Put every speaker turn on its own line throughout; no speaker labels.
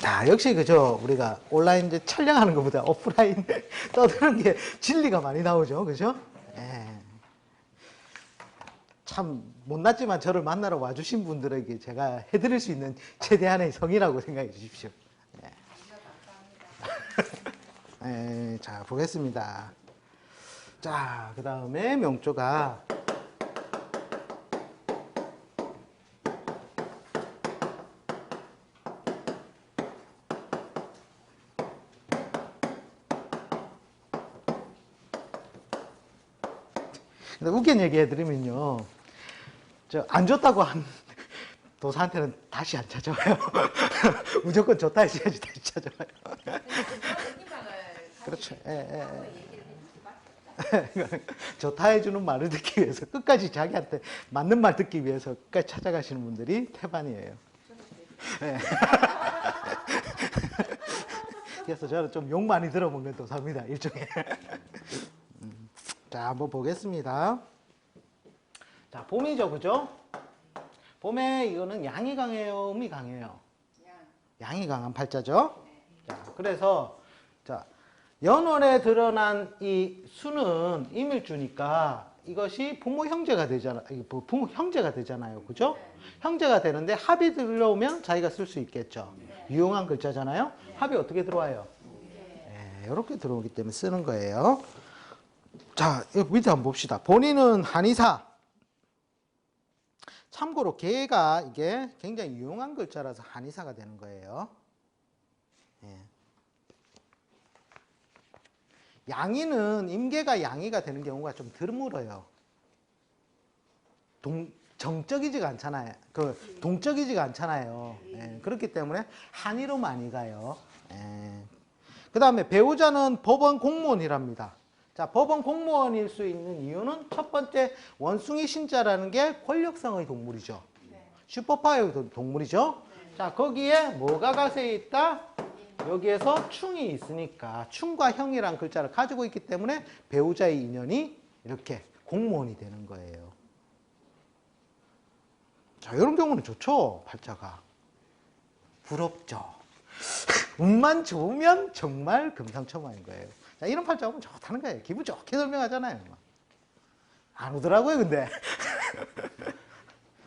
자, 역시 그죠. 우리가 온라인 이제 촬영하는 것보다 오프라인 떠드는 게 진리가 많이 나오죠. 그죠? 예. 참 못났지만 저를 만나러 와주신 분들에게 제가 해드릴 수 있는 최대한의 성의라고 생각해 주십시오. 예. 예, 자, 보겠습니다. 자, 그 다음에 명조가 웃긴 얘기 해드리면요. 저 안 좋다고 한 도사한테는 다시 안 찾아와요. 무조건 좋다 해야지 다시 찾아와요. 그렇죠. 예, 예. 좋다 해주는 말을 듣기 위해서 끝까지 자기한테 맞는 말 듣기 위해서 끝까지 찾아가시는 분들이 태반이에요. 예. 그래서 저는 좀 욕 많이 들어먹는 도사입니다. 일종의. 자, 한번 보겠습니다. 자, 봄이죠, 그죠? 봄에 이거는 양이 강해요, 음이 강해요? 양이 강한 팔자죠? 자, 그래서, 자, 연월에 드러난 이 수는 임일주니까 이것이 부모 형제가 되잖아, 부모 형제가 되잖아요, 그죠? 형제가 되는데 합이 들어오면 자기가 쓸 수 있겠죠. 유용한 글자잖아요? 합이 어떻게 들어와요? 이렇게 들어오기 때문에 쓰는 거예요. 자, 여기 밑에 한번 봅시다. 본인은 한의사. 참고로 개가 이게 굉장히 유용한 글자라서 한의사가 되는 거예요. 예. 양이는 임계가 양이가 되는 경우가 좀 드물어요. 정적이지가 않잖아요. 동적이지가 않잖아요. 예. 그렇기 때문에 한의로 많이 가요. 예. 그 다음에 배우자는 법원 공무원이랍니다. 자, 법원 공무원일 수 있는 이유는 첫 번째, 원숭이 신자라는 게 권력성의 동물이죠. 슈퍼파워의 동물이죠. 자, 거기에 뭐가 가세에 있다? 여기에서 충이 있으니까 충과 형이란 글자를 가지고 있기 때문에 배우자의 인연이 이렇게 공무원이 되는 거예요. 자, 이런 경우는 좋죠, 팔자가. 부럽죠. 운만 좋으면 정말 금상첨화인 거예요. 자, 이런 팔자 오면 좋다는 거예요. 기분 좋게 설명하잖아요. 안 오더라고요, 근데.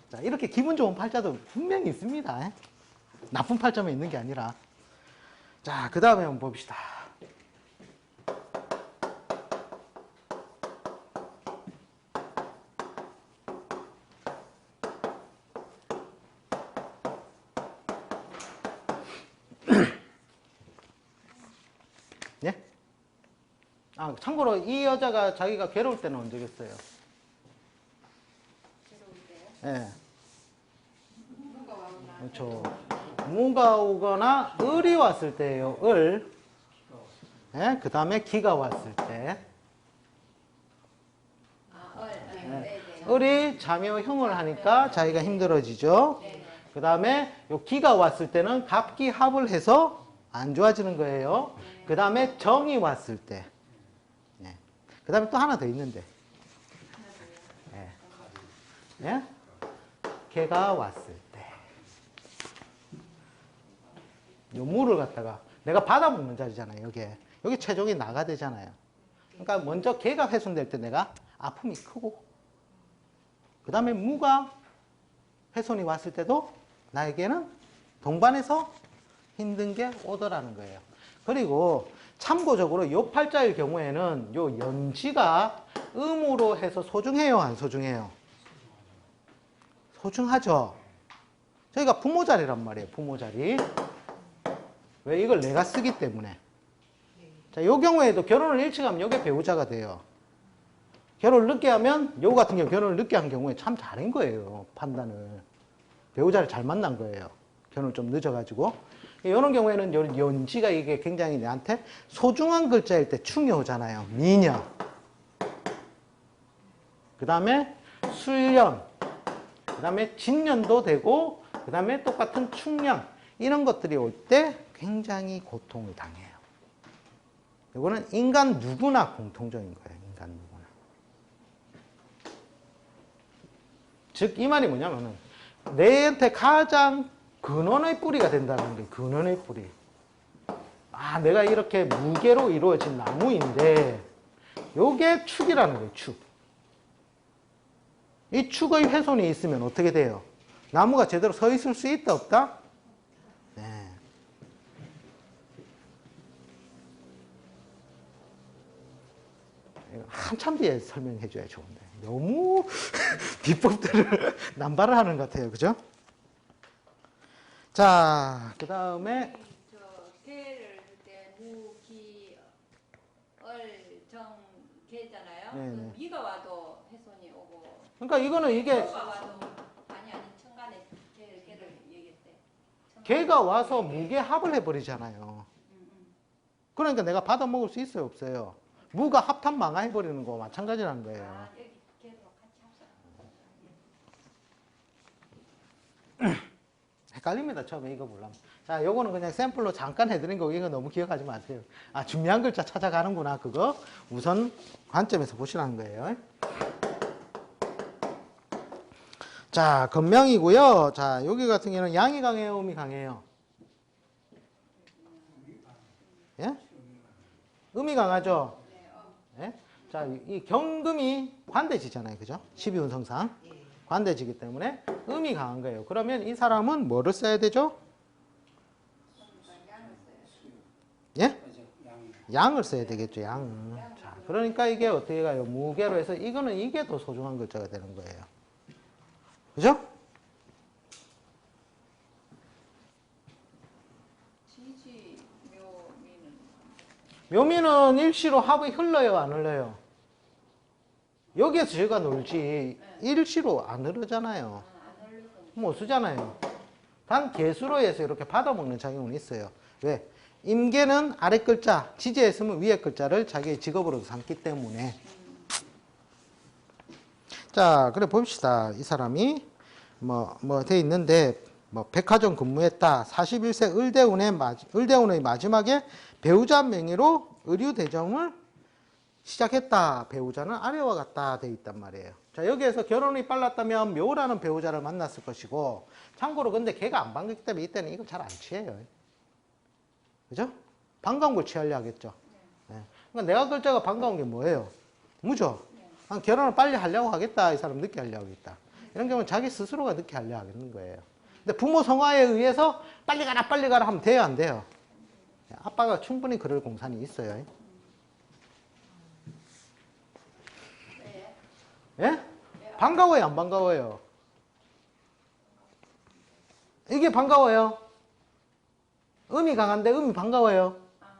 자, 이렇게 기분 좋은 팔자도 분명히 있습니다. 나쁜 팔자만 있는 게 아니라. 자, 그 다음에 한번 봅시다. 예? 아, 참고로 이 여자가 자기가 괴로울 때는 언제겠어요? 괴로울 때요? 예. 그렇죠. 무가 오거나 을이 왔을 때예요. 을. 예? 그 다음에 기가 왔을 때. 을이 자묘형을 하니까 자기가 힘들어지죠. 그 다음에 요 기가 왔을 때는 갑기합을 해서 안 좋아지는 거예요. 그 다음에 정이 왔을 때. 예. 그 다음에 또 하나 더 있는데. 예. 예? 개가 왔을 때. 요 물을 갖다가 내가 받아먹는 자리잖아요. 여기 체중이 나가 되잖아요. 그러니까 먼저 개가 훼손될 때 내가 아픔이 크고, 그 다음에 무가 훼손이 왔을 때도 나에게는 동반해서 힘든 게 오더라는 거예요. 그리고 참고적으로 요 팔자의 경우에는 요 연지가 음으로 해서 소중해요, 안 소중해요? 소중하죠. 저희가 부모 자리란 말이에요, 부모 자리. 왜? 이걸 내가 쓰기 때문에. 자, 요 경우에도 결혼을 일찍 하면 요게 배우자가 돼요. 결혼을 늦게 하면, 요 같은 경우 결혼을 늦게 한 경우에 참 잘한 거예요, 판단을. 배우자를 잘 만난 거예요. 결혼을 좀 늦어가지고. 이런 경우에는 요 연지가 이게 굉장히 내한테 소중한 글자일 때 충이 오잖아요. 미녀. 그 다음에 술년. 그 다음에 진년도 되고, 그 다음에 똑같은 충년. 이런 것들이 올 때 굉장히 고통을 당해요. 이거는 인간 누구나 공통적인 거예요. 인간 누구나. 즉, 이 말이 뭐냐면은, 내한테 가장 근원의 뿌리가 된다는 게 근원의 뿌리. 아, 내가 이렇게 무게로 이루어진 나무인데 요게 축이라는 거예요. 축. 이 축의 훼손이 있으면 어떻게 돼요? 나무가 제대로 서 있을 수 있다 없다? 네. 한참 뒤에 설명해 줘야 좋은데 너무 비법들을 남발을 하는 것 같아요. 그죠? 자, 그 다음에
저 개를 할 때 무, 기, 정, 개잖아요.
네네.
그 미가 와도 훼손이 오고.
그러니까 이거는 이게
가 와도 아니 천간에 개를 얘기했대.
개가 와서 무게 합을 해버리잖아요. 그러니까 내가 받아 먹을 수 있어요, 없어요? 무가 합탄 망해버리는 거 마찬가지라는 거예요.
아, 여기 개도 같이 합사.
헷갈립니다, 처음에 이거 보려면. 자, 요거는 그냥 샘플로 잠깐 해드린 거고, 이거 너무 기억하지 마세요. 아, 중요한 글자 찾아가는구나, 그거. 우선 관점에서 보시라는 거예요. 자, 건명이고요. 자, 여기 같은 경우는 양이 강해요, 음이 강해요? 예? 음이 강하죠? 예? 자, 이 경금이 관대지잖아요. 그죠? 12운성상. 관대지기 때문에 음이 강한 거예요. 그러면 이 사람은 뭐를 써야 되죠? 예? 양을 써야 되겠죠. 양. 자, 그러니까 이게 어떻게 가요? 무게로 해서 이거는 이게 더 소중한 글자가 되는 거예요. 그죠?
지지, 묘미는
묘미는 일시로 합이 흘러요, 안 흘러요? 여기에서 제가 놀지 일시로 안 흐르잖아요.
안 흘리고.
못 쓰잖아요. 단 개수로 해서 이렇게 받아먹는 작용은 있어요. 왜? 임계는 아래 글자, 지지에 쓰면 위에 글자를 자기의 직업으로 삼기 때문에. 자, 그래 봅시다. 이 사람이 돼 있는데 백화점 근무했다. 41세 을대운의 마지막에 배우자 명의로 의류 대정을 시작했다. 배우자는 아래와 같다 돼 있단 말이에요. 자, 여기에서 결혼이 빨랐다면 묘라는 배우자를 만났을 것이고, 참고로 근데 걔가 안 반갑기 때문에 이때는 이걸 잘 안 취해요. 그죠? 반가운 걸 취하려 하겠죠. 네. 그러니까 내가 글자가 반가운 게 뭐예요? 무죠? 결혼을 빨리 하려고 하겠다. 이 사람 늦게 하려고 하겠다. 이런 경우는 자기 스스로가 늦게 하려고 하겠는 거예요. 근데 부모 성화에 의해서 빨리 가라 하면 돼요, 안 돼요? 아빠가 충분히 그럴 공산이 있어요. 예? 반가워요, 안 반가워요? 이게 반가워요? 음이 강한데 음이 반가워요?
아니네.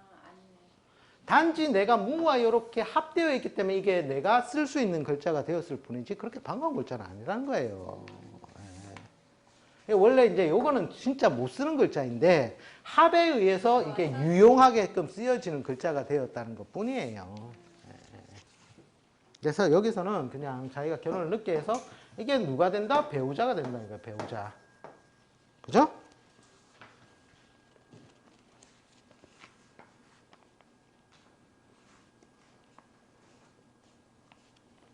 단지 내가 무와 이렇게 합되어 있기 때문에 이게 내가 쓸 수 있는 글자가 되었을 뿐이지 그렇게 반가운 글자는 아니라는 거예요. 예. 원래 이제 요거는 진짜 못 쓰는 글자인데 합에 의해서 이게 유용하게끔 쓰여지는 글자가 되었다는 것 뿐이에요. 그래서 여기서는 그냥 자기가 결혼을 늦게 해서 이게 누가 된다? 배우자가 된다는 거예요. 배우자. 그죠?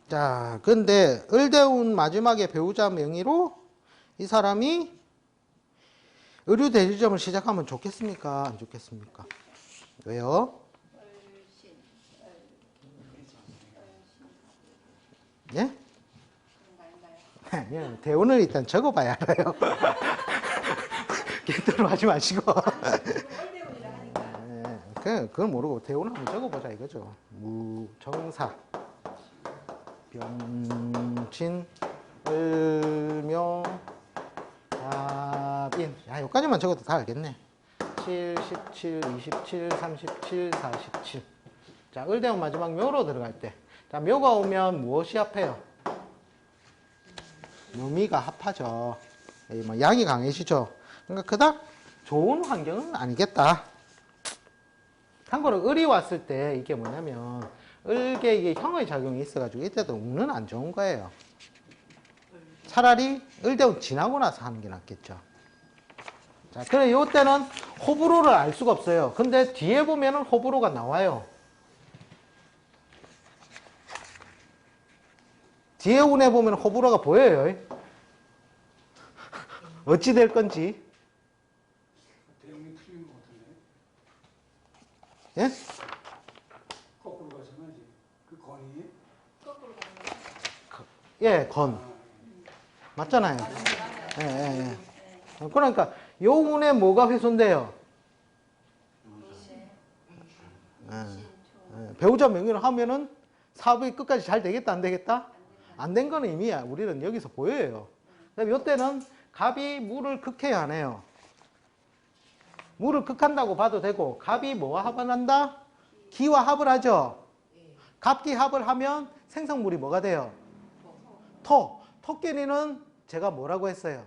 자, 근데 을대운 마지막에 배우자 명의로 이 사람이 의류 대리점을 시작하면 좋겠습니까? 안 좋겠습니까? 왜요? 예? 예, 대운을 일단 적어봐야 알아요. 객도로 하지 마시고. 그걸 모르고 대운을 한번 적어보자 이거죠. 무정사, 병진, 을묘, 야빈. 야, 여기까지만 적어도 다 알겠네. 7, 17, 27, 37, 47. 자, 을대운 마지막 묘로 들어갈 때. 자, 묘가 오면 무엇이 합해요? 묘미가 합하죠. 양이 강해지죠. 그러니까 그닥 좋은 환경은 아니겠다. 참고로 을이 왔을 때 이게 뭐냐면 을계 이게 형의 작용이 있어가지고 이때도 운은 안 좋은 거예요. 차라리 을대운 지나고 나서 하는 게 낫겠죠. 자, 그래 요때는 호불호를 알 수가 없어요. 근데 뒤에 보면은 호불호가 나와요. 뒤에 운에 보면 호불호가 보여요. 어찌 될 건지. 예?
거꾸로 가시면 그 건이
거꾸로 가면
예, 건. 맞잖아요. 예, 예, 예. 그러니까 요 운에 뭐가 훼손돼요? 예, 배우자 명의로 하면은 사업이 끝까지 잘 되겠다, 안 되겠다? 안 된 거는 이미 우리는 여기서 보여요. 이때는 갑이 물을 극해야 하네요. 물을 극한다고 봐도 되고, 갑이 뭐와 합을 한다? 기와 합을 하죠. 갑기 합을 하면 생성물이 뭐가 돼요? 토. 토끼리는 제가 뭐라고 했어요?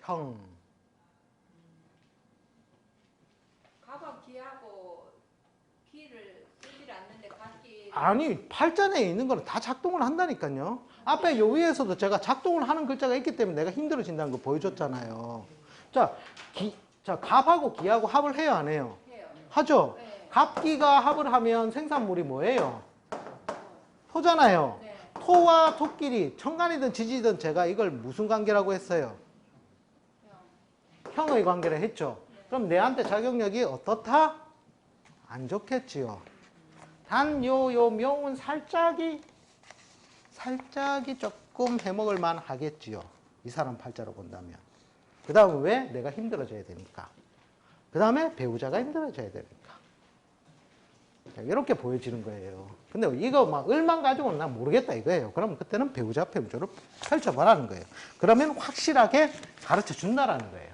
형.
가방 기하고 기를 쓰질 않는데 각기
아니, 팔자내에 있는 거는 다 작동을 한다니까요. 앞에 요 위에서도 제가 작동을 하는 글자가 있기 때문에 내가 힘들어진다는 거 보여줬잖아요. 자, 갑하고 기하고 합을 해요, 안 해요?
해요.
하죠?
네.
갑기가 합을 하면 생산물이 뭐예요? 토잖아요.
네.
토와 토끼리, 천간이든 지지든 제가 이걸 무슨 관계라고 했어요? 형의 관계를 했죠. 그럼 내한테 작용력이 어떻다? 안 좋겠지요. 단 요 명운 살짝이 조금 해먹을 만 하겠지요. 이 사람 팔자로 본다면. 그 다음은 왜? 내가 힘들어져야 되니까. 그 다음에 배우자가 힘들어져야 되니까. 이렇게 보여지는 거예요. 근데 이거 막 을만 가지고는 난 모르겠다 이거예요. 그러면 그때는 배우자 평조를 펼쳐보라는 거예요. 그러면 확실하게 가르쳐 준다라는 거예요.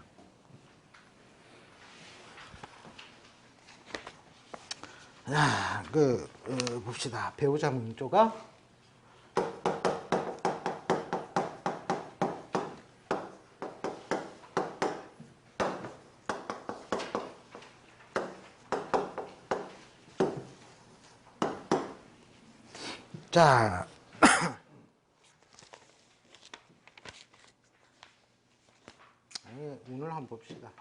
자, 봅시다. 배우자 명조가 자, 오늘 한번 봅시다.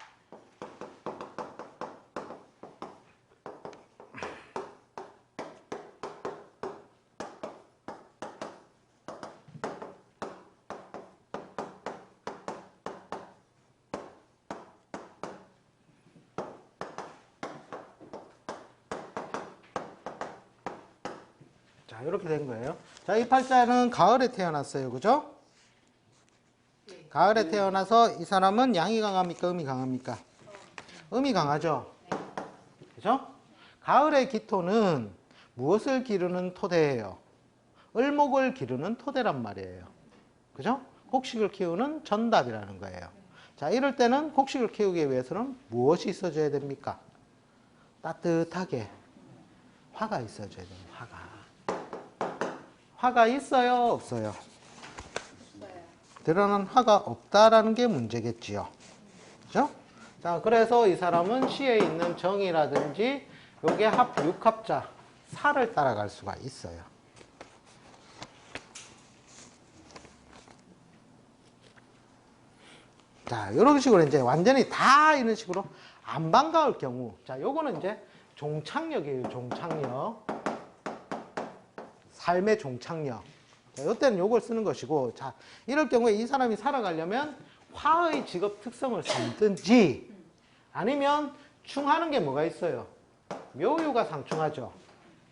자, 이렇게 된 거예요. 자, 이 팔자는 가을에 태어났어요. 그죠? 가을에 태어나서 이 사람은 양이 강합니까? 음이 강합니까? 음이 강하죠? 그죠? 가을의 기토는 무엇을 기르는 토대예요? 을목을 기르는 토대란 말이에요. 그죠? 곡식을 키우는 전답이라는 거예요. 자, 이럴 때는 곡식을 키우기 위해서는 무엇이 있어줘야 됩니까? 따뜻하게 화가 있어줘야 됩니다. 화가. 화가 있어요? 없어요? 드러난 화가 없다라는 게 문제겠지요. 그죠? 자, 그래서 이 사람은 시에 있는 정이라든지 요게 육합자 사를 따라갈 수가 있어요. 자, 이런 식으로 이제 완전히 다 이런 식으로 안 반가울 경우. 자, 요거는 이제 종착역이에요. 종착역. 삶의 종착역. 자, 이때는 요걸 쓰는 것이고, 자, 이럴 경우에 이 사람이 살아가려면 화의 직업 특성을 삼든지 아니면 충하는 게 뭐가 있어요? 묘유가 상충하죠.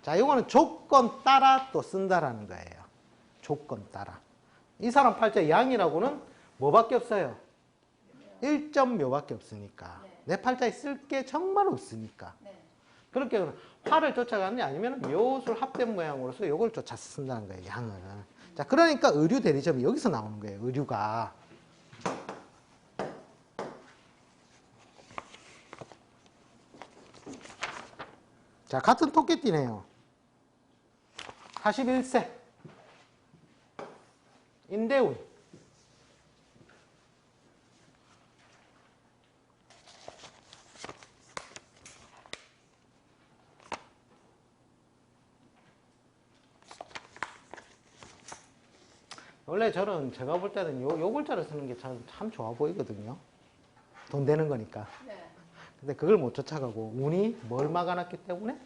자, 요거는 조건 따라 또 쓴다라는 거예요. 조건 따라. 이 사람 팔자 양이라고는 뭐밖에 없어요? 1.묘밖에 없으니까. 내 팔자에 쓸 게 정말 없으니까. 그렇게 화를 쫓아가느냐 아니면 묘술 합된 모양으로서 이걸 쫓아 쓴다는 거예요. 양을. 자, 그러니까 의류 대리점이 여기서 나오는 거예요. 의류가. 자, 같은 토끼띠네요. 41세. 임대운. 원래 저는 제가 볼 때는 요 글자를 쓰는 게 참 좋아 보이거든요. 돈 되는 거니까. 근데 그걸 못 쫓아가고 운이 뭘 막아놨기 때문에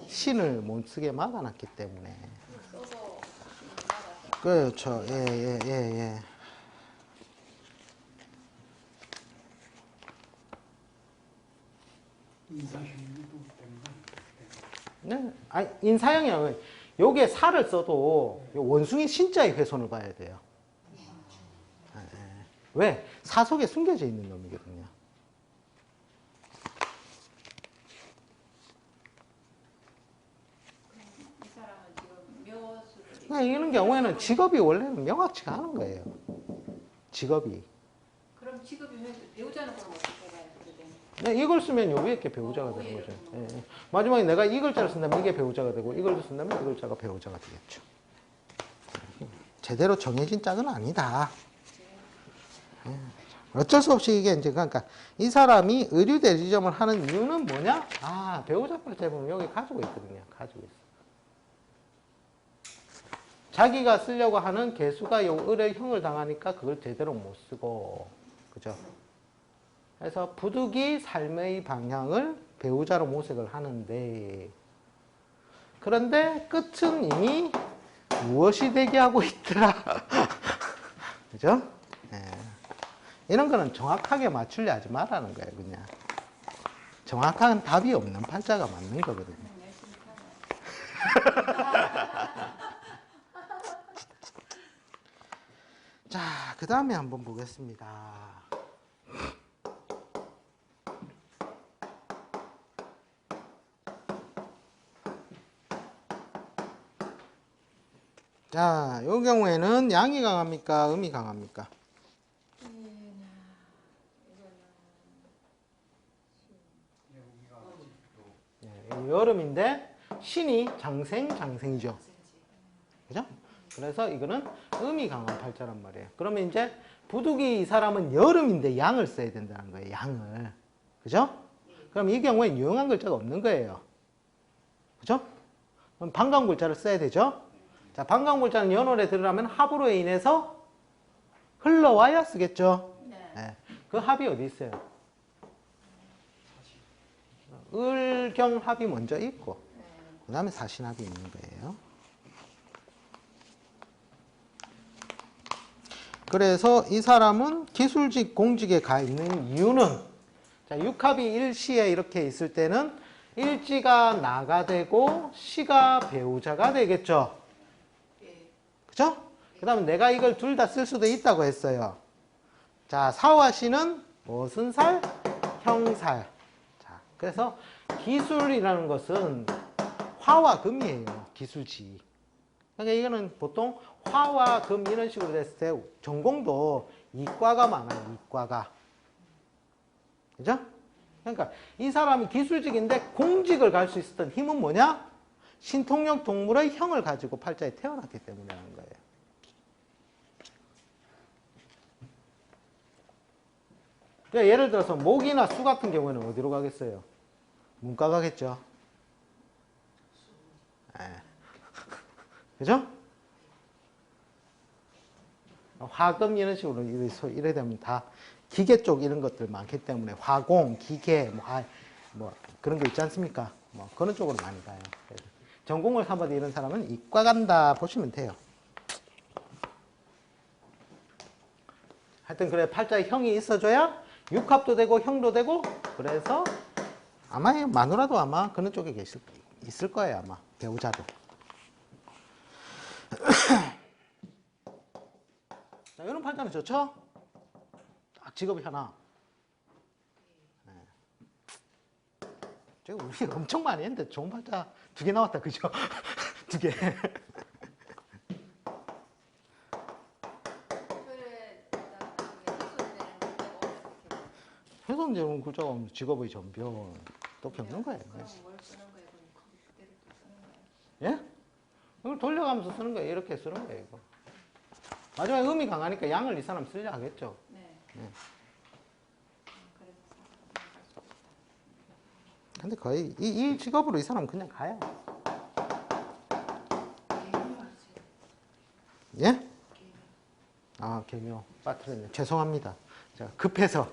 신을 못 쓰게 막아놨기 때문에. 그렇죠. 예.
인사심이
네. 아니, 인사형이야. 요게 사를 써도 요 원숭이 신자의 훼손을 봐야 돼요. 네. 왜? 사 속에 숨겨져 있는 놈이거든요.
이 사람은 지금 묘수를
그러니까 이런 경우에는 직업이 원래는 명확치가 않은 거예요. 직업이.
그럼 직업이 배우자는 그럼 어떻게 해야 되는?
네, 이걸 쓰면 요 위에 게 배우자가 되는 거죠. 예, 예. 마지막에 내가 이 글자를 쓴다면 이게 배우자가 되고 이걸 쓴다면 이 글자가 배우자가 되겠죠. 제대로 정해진 짝은 아니다. 예. 어쩔 수 없이 이게 이제 그러니까 이 사람이 의류 대리점을 하는 이유는 뭐냐? 아, 배우자 팔자에 보면 여기 가지고 있거든요. 가지고 있어. 자기가 쓰려고 하는 개수가 요 을의 형을 당하니까 그걸 제대로 못 쓰고, 그죠? 그래서 부득이 삶의 방향을 배우자로 모색을 하는데, 그런데 끝은 이미 무엇이 되게 하고 있더라. 그죠? 예. 이런 거는 정확하게 맞추려 하지 말라는 거예요, 그냥. 정확한 답이 없는 팔자가 맞는 거거든요.
열심히 살아요.
자, 그 다음에 한번 보겠습니다. 자, 이 경우에는 양이 강합니까? 음이 강합니까? 예, 여름인데 신이 장생이죠. 그죠? 그래서 이거는 음이 강한 팔자란 말이에요. 그러면 이제 부득이 이 사람은 여름인데 양을 써야 된다는 거예요. 양을. 그죠? 그럼 이 경우엔 유용한 글자가 없는 거예요. 그죠? 그럼 반가운 글자를 써야 되죠? 자, 반가운 글자는 연월에 들으려면 합으로 인해서 흘러와야 쓰겠죠?
네.
네. 그 합이 어디 있어요? 을경합이 먼저 있고, 그 다음에 사신합이 있는 거예요. 그래서 이 사람은 기술직 공직에 가 있는 이유는, 자, 육합이 일시에 이렇게 있을 때는 일지가 나가 되고 시가 배우자가 되겠죠. 그죠? 그 다음에 내가 이걸 둘 다 쓸 수도 있다고 했어요. 자, 사와 시는 무슨 살? 형살. 자, 그래서 기술이라는 것은 화와 금이에요. 기술지. 그러니까 이거는 보통 화와 금 이런 식으로 됐을 때 전공도 이과가 많아요. 이과가. 그죠? 그러니까 이 사람이 기술직인데 공직을 갈 수 있었던 힘은 뭐냐? 신통력 동물의 형을 가지고 팔자에 태어났기 때문이라는 거예요. 그러니까 예를 들어서 목이나 수 같은 경우에는 어디로 가겠어요? 문과 가겠죠. 네. 그죠? 화금 이런 식으로 이래 되면 다 기계 쪽 이런 것들 많기 때문에 화공, 기계, 뭐 그런 거 있지 않습니까? 뭐 그런 쪽으로 많이 가요. 전공을 삼아도 이런 사람은 이과 간다 보시면 돼요. 하여튼 그래 팔자에 형이 있어줘야 육합도 되고 형도 되고 그래서 아마 마누라도 아마 그런 쪽에 있을 거예요 아마 배우자도. 자, 이런 팔자는 좋죠? 딱 직업이 하나. 네. 제가 우리 엄청 많이 했는데 좋은 팔자 2개 나왔다 그죠? 2개. 훼손되는 글자가 오면 직업의 전변 또 겪는 거예요.
그럼 뭘 쓰는 거예요? 그럼 그대로 또 쓰는 거예요?
예? 이걸 돌려가면서 쓰는 거예요. 이렇게 쓰는 거예요. 이거. 마지막에 음이 강하니까 양을 이 사람 쓰려 하겠죠.
네.
네.
그래서
근데 거의 이 직업으로 이 사람 그냥 가요. 예? 아, 개묘 빠뜨렸네. 죄송합니다. 제가 급해서.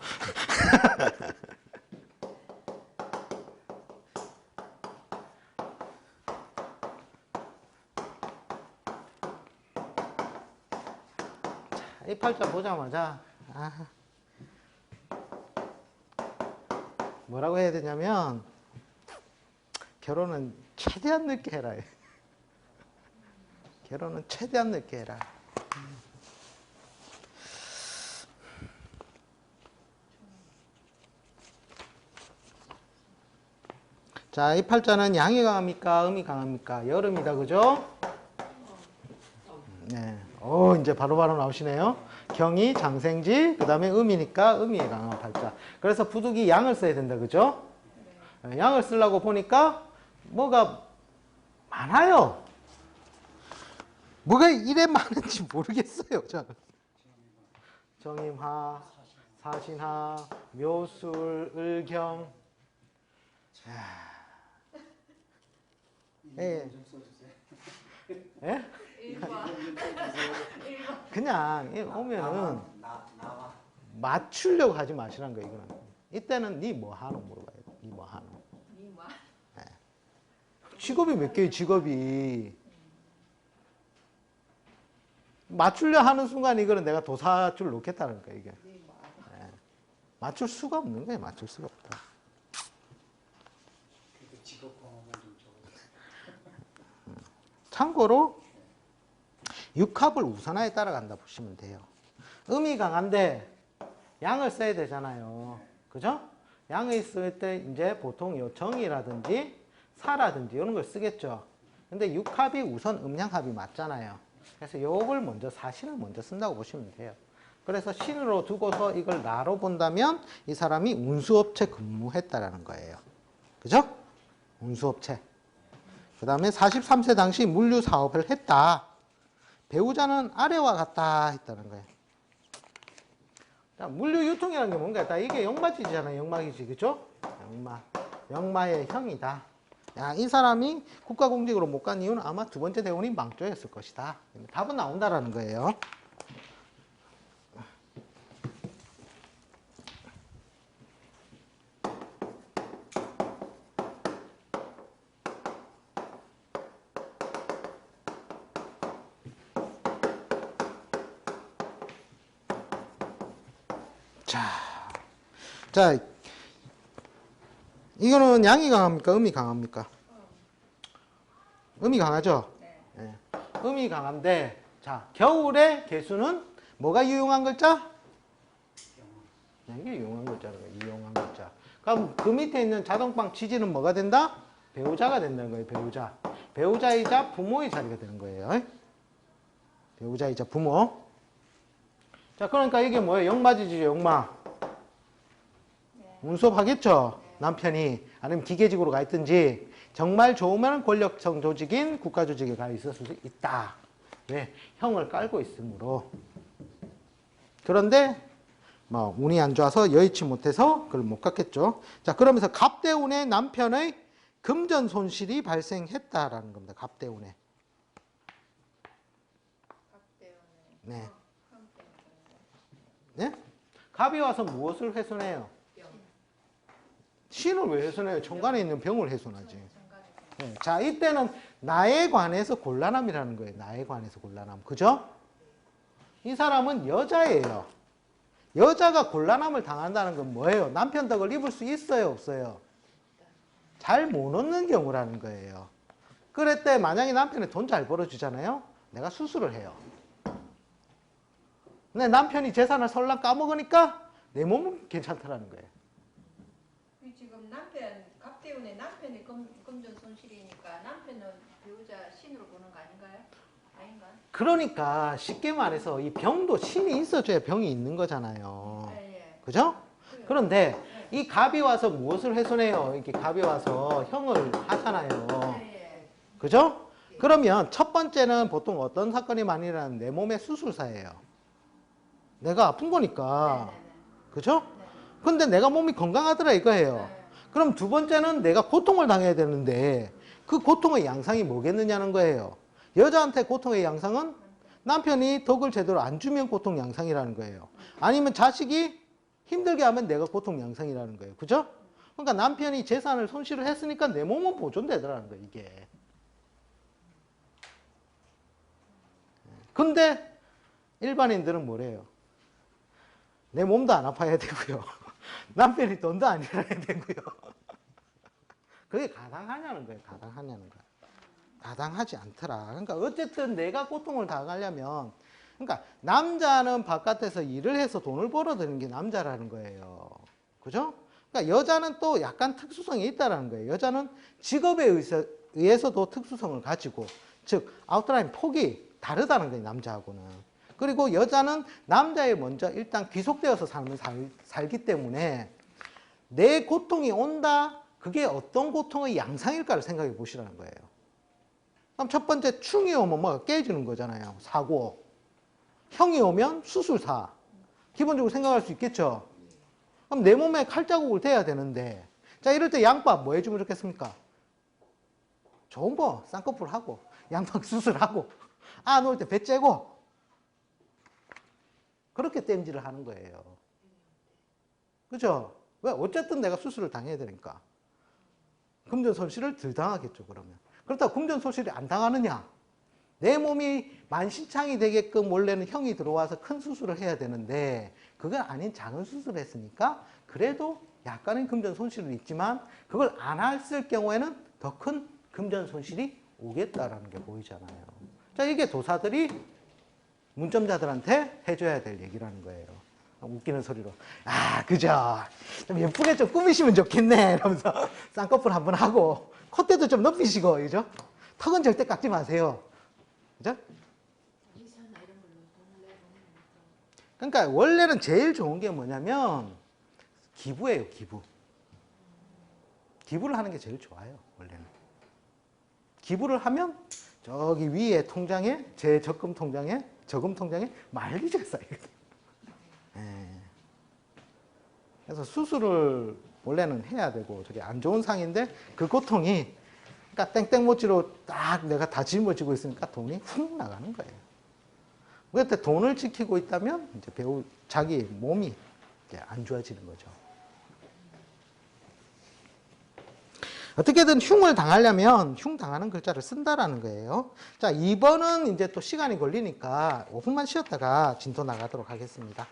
자, 이 팔자 보자마자 뭐라고 해야 되냐면 결혼은 최대한 늦게 해라. 결혼은 최대한 늦게 해라. 자, 이 팔자는 양이 강합니까? 음이 강합니까? 여름이다, 그죠? 네. 이제 바로바로 나오시네요. 경이, 장생지, 그 다음에 음이니까 음이 강한 팔자. 그래서 부득이 양을 써야 된다, 그죠? 양을 쓰려고 보니까 뭐가 많아요. 뭐가 이래 많은지 모르겠어요, 저는. 정임화, 사신화, 묘술, 을경. 예. 예? 그냥 오면은 맞추려고 하지 마시라는 거예요, 이거는. 이때는 니 뭐 하노 물어봐요. 니 뭐 하노. 예. 직업이 몇 개예요, 직업이. 맞추려 하는 순간 이거는 내가 도사줄 놓겠다는 거예요, 이게. 예. 맞출 수가 없는 거예요, 맞출 수가 없다. 참고로 육합을 우선하에 따라간다 보시면 돼요. 음이 강한데 양을 써야 되잖아요. 그죠? 양을 쓸 때 이제 보통 요 정이라든지 사라든지 이런 걸 쓰겠죠. 근데 육합이 우선 음양합이 맞잖아요. 그래서 요걸 먼저 사신을 먼저 쓴다고 보시면 돼요. 그래서 신으로 두고서 이걸 나로 본다면 이 사람이 운수업체 근무했다라는 거예요. 그죠? 운수업체. 그 다음에 43세 당시 물류 사업을 했다. 배우자는 아래와 같다 했다는 거예요. 자, 물류 유통이라는 게 뭔가? 이게 영마지잖아요. 영마기지. 그죠? 영마. 영마의 형이다. 야, 이 사람이 국가공직으로 못 간 이유는 아마 두 번째 대운이 망조였을 것이다. 답은 나온다라는 거예요. 자, 이거는 양이 강합니까? 음이 강합니까? 음이 강하죠? 네. 음이 강한데, 자, 겨울에 개수는 뭐가 유용한 글자? 이게 유용한 글자라는 거예요. 유용한 글자. 그럼 그 밑에 있는 자동방 지지는 뭐가 된다? 배우자가 된다는 거예요. 배우자. 배우자이자 부모의 자리가 되는 거예요. 배우자이자 부모. 자, 그러니까 이게 뭐예요? 영마지지죠, 영마. 운수업 하겠죠? 남편이. 아니면 기계직으로 가 있든지. 정말 좋으면 권력성 조직인 국가조직에 가 있을 수도 있다. 왜? 형을 깔고 있으므로. 그런데 뭐 운이 안 좋아서 여의치 못해서 그걸 못 갔겠죠. 자, 그러면서 갑대운의 남편의 금전 손실이 발생했다라는 겁니다. 갑대운에. 네. 네? 갑이 와서 무엇을 훼손해요? 신을 왜 훼손해요? 천간에 있는 병을 훼손하지. 네. 자, 이때는 나에 관해서 곤란함이라는 거예요. 나에 관해서 곤란함. 그죠? 이 사람은 여자예요. 여자가 곤란함을 당한다는 건 뭐예요? 남편 덕을 입을 수 있어요? 없어요? 잘 못 얻는 경우라는 거예요. 그럴 때 만약에 남편이 돈 잘 벌어주잖아요? 내가 수술을 해요. 근데 남편이 재산을 설랑 까먹으니까 내 몸은 괜찮다라는 거예요.
지금 남편 갑대운의 남편이 금전 손실이니까 남편은 배우자 신으로 보는 거 아닌가요? 아닌가요?
그러니까 쉽게 말해서 이 병도 신이 있어줘야 병이 있는 거잖아요.
예.
그죠? 그런데 이 갑이 와서 무엇을 훼손해요? 이렇게 갑이 와서 형을 하잖아요. 그죠? 그러면 첫 번째는 보통 어떤 사건이 많이 일어나는 내 몸의 수술사예요. 내가 아픈 거니까. 그죠? 근데 내가 몸이 건강하더라 이거예요. 그럼 두 번째는 내가 고통을 당해야 되는데 그 고통의 양상이 뭐겠느냐는 거예요. 여자한테 고통의 양상은 남편이 덕을 제대로 안 주면 고통 양상이라는 거예요. 아니면 자식이 힘들게 하면 내가 고통 양상이라는 거예요. 그죠? 그러니까 남편이 재산을 손실을 했으니까 내 몸은 보존되더라는 거예요, 이게. 근데 일반인들은 뭐래요? 내 몸도 안 아파야 되고요. 남편이 돈도 안 잃어야 되고요. 그게 가당하냐는 거예요. 가당하냐는 거예요. 가당하지 않더라. 그러니까 어쨌든 내가 고통을 당하려면, 그러니까 남자는 바깥에서 일을 해서 돈을 벌어들이는 게 남자라는 거예요. 그죠? 그러니까 여자는 또 약간 특수성이 있다라는 거예요. 여자는 직업에 의해서도 특수성을 가지고, 즉 아웃라인 폭이 다르다는 거예요. 남자하고는. 그리고 여자는 남자에 먼저 일단 귀속되어서 살기 때문에 내 고통이 온다. 그게 어떤 고통의 양상일까를 생각해 보시라는 거예요. 그럼 첫 번째 충이 오면 뭐가 깨지는 거잖아요. 사고. 형이 오면 수술사. 기본적으로 생각할 수 있겠죠. 그럼 내 몸에 칼자국을 대야 되는데, 자 이럴 때 양파 뭐 해주면 좋겠습니까? 좋은 거 쌍꺼풀 하고 양파 수술하고 안 올 때 배 째고 그렇게 땜질을 하는 거예요. 그죠? 왜? 어쨌든 내가 수술을 당해야 되니까. 금전 손실을 덜 당하겠죠, 그러면. 그렇다고 금전 손실이 안 당하느냐? 내 몸이 만신창이 되게끔 원래는 형이 들어와서 큰 수술을 해야 되는데 그건 아닌 작은 수술을 했으니까 그래도 약간의 금전 손실은 있지만 그걸 안 했을 경우에는 더 큰 금전 손실이 오겠다라는 게 보이잖아요. 자, 이게 도사들이 문점자들한테 해줘야 될 얘기라는 거예요. 웃기는 소리로. 아, 그죠. 좀 예쁘게 좀 꾸미시면 좋겠네. 이러면서 쌍꺼풀 한번 하고, 콧대도 좀 높이시고, 그죠? 턱은 절대 깎지 마세요. 그죠? 그러니까 원래는 제일 좋은 게 뭐냐면, 기부예요, 기부. 기부를 하는 게 제일 좋아요, 원래는. 기부를 하면, 저기 위에 통장에, 제 적금 통장에 말리게 쌓이거든요. 그래서 수술을 원래는 해야 되고 저게 안 좋은 상인데 그 고통이 그러니까 땡땡모찌로 딱 내가 다 짊어지고 있으니까 돈이 훅 나가는 거예요. 그때 돈을 지키고 있다면 이제 배우 자기 몸이 이제 안 좋아지는 거죠. 어떻게든 흉을 당하려면 흉 당하는 글자를 쓴다라는 거예요. 자, 2번은 이제 또 시간이 걸리니까 5분만 쉬었다가 진도 나가도록 하겠습니다.